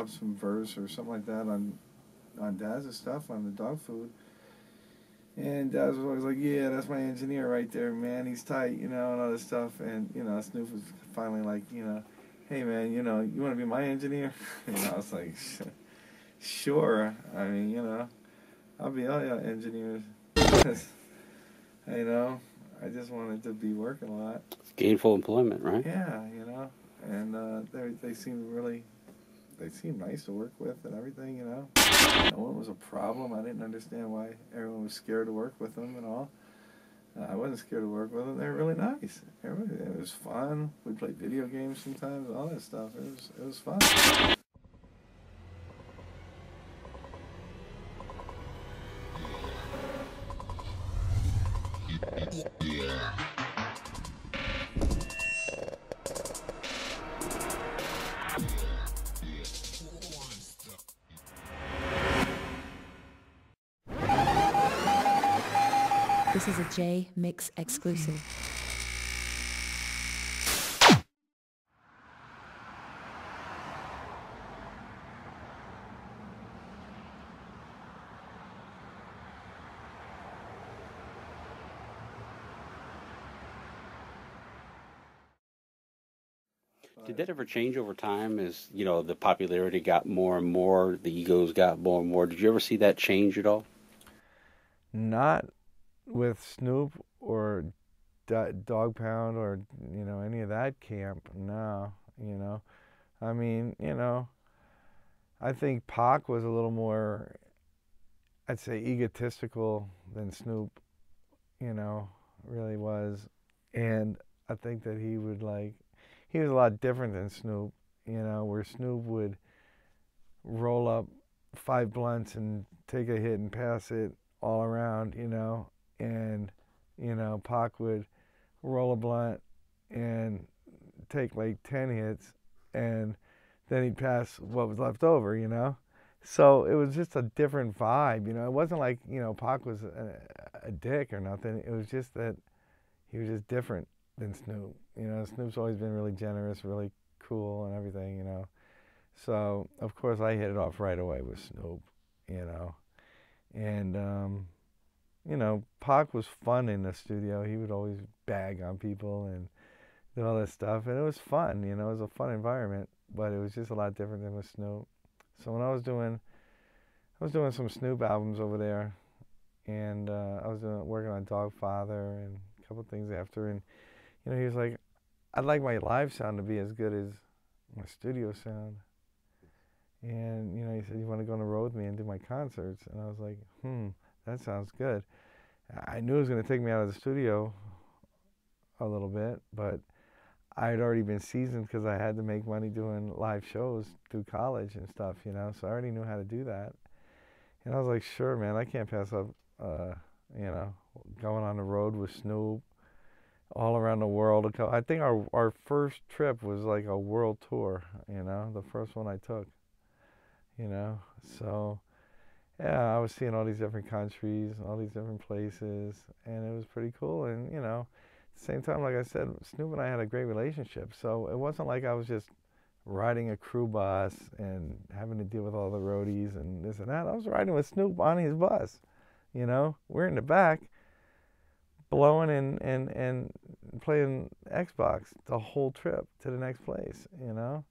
drop some verse or something like that on Daz's stuff on the dog food. And Daz was always like, yeah, that's my engineer right there, man. He's tight, and all this stuff. And, Snoop was finally like, hey, man, you want to be my engineer? I was like, sure. I mean, I'll be all your engineers. I just wanted to be working a lot. It's gainful employment, right? Yeah, and they seemed nice to work with and everything, No one was a problem. I didn't understand why everyone was scared to work with them and all. I wasn't scared to work with them. They were really nice. It was fun. We played video games sometimes, all that stuff. It was fun. This is a Jmix exclusive. Did that ever change over time as, the popularity got more and more, the egos got more and more? Did you ever see that change at all? Not with Snoop or Dog Pound or, any of that camp. No, I mean, I think Pac was a little more, I'd say, egotistical than Snoop, really was. And I think that he was a lot different than Snoop, where Snoop would roll up 5 blunts and take a hit and pass it all around, and, Pac would roll a blunt and take like 10 hits, and then he'd pass what was left over. So it was just a different vibe, It wasn't like, Pac was a dick or nothing. It was just that he was just different than Snoop. Snoop's always been really generous, really cool and everything, So, of course, I hit it off right away with Snoop, And, Pac was fun in the studio. He would always bag on people and do all that stuff. And it was fun, it was a fun environment. But it was just a lot different than with Snoop. So when I was doing some Snoop albums over there. And I was working on Dogfather and a couple things after. And, he was like, I'd like my live sound to be as good as my studio sound. And, he said, you want to go on the road with me and do my concerts? And I was like, that sounds good. I knew it was going to take me out of the studio a little bit, but I had already been seasoned because I had to make money doing live shows through college and stuff, so I already knew how to do that. And I was like, sure, man, I can't pass up, going on the road with Snoop all around the world. I think our first trip was like a world tour, the first one I took, So, yeah, I was seeing all these different countries, all these different places, and it was pretty cool. And, at the same time, like I said, Snoop and I had a great relationship. So it wasn't like I was just riding a crew bus and having to deal with all the roadies and this and that. I was riding with Snoop on his bus, We're in the back blowing and playing Xbox the whole trip to the next place, And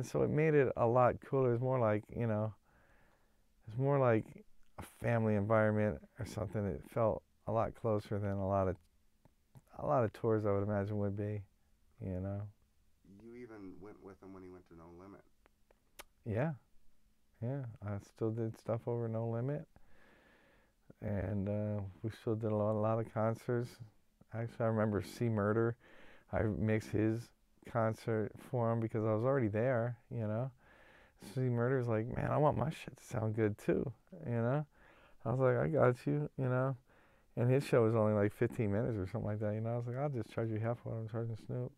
so it made it a lot cooler. It was more like, it's more like a family environment or something. It felt a lot closer than a lot of tours I would imagine would be, You even went with him when he went to No Limit. Yeah. I still did stuff over No Limit. And we still did a lot of concerts. Actually, I remember C Murder. I mixed his concert for him because I was already there, C Murder's like, man, I want my shit to sound good too, I was like, I got you, And his show was only like 15 minutes or something like that, I was like, I'll just charge you half what I'm charging Snoop,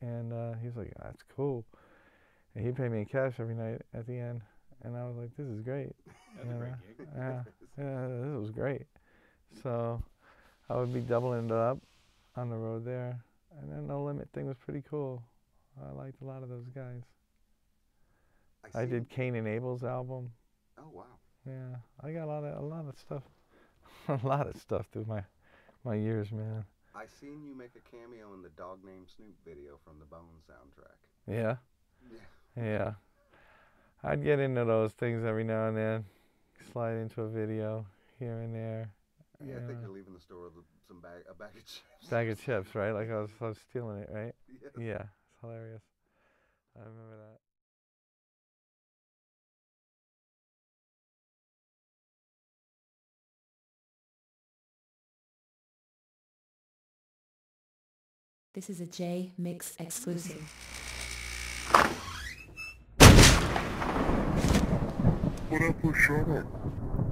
And he's like, that's cool. And he paid me in cash every night at the end. And I was like, this is great. That's a great gig. Yeah, this was great. So I would be doubling it up on the road there. And then No Limit thing was pretty cool. I liked a lot of those guys. I I did Cain and Abel's album. Oh wow. Yeah, I got a lot of stuff, a lot of stuff through my years, man. I seen you make a cameo in the Dog Named Snoop video from the Bone soundtrack. Yeah, Yeah. yeah. I'd get into those things every now and then, slide into a video here and there. Yeah, I think you're leaving the store with a bag of chips. Bag of chips, right? Like I was stealing it, right? Yes. Yeah, it's hilarious. I remember that. This is a Jmix exclusive. What up, shut up?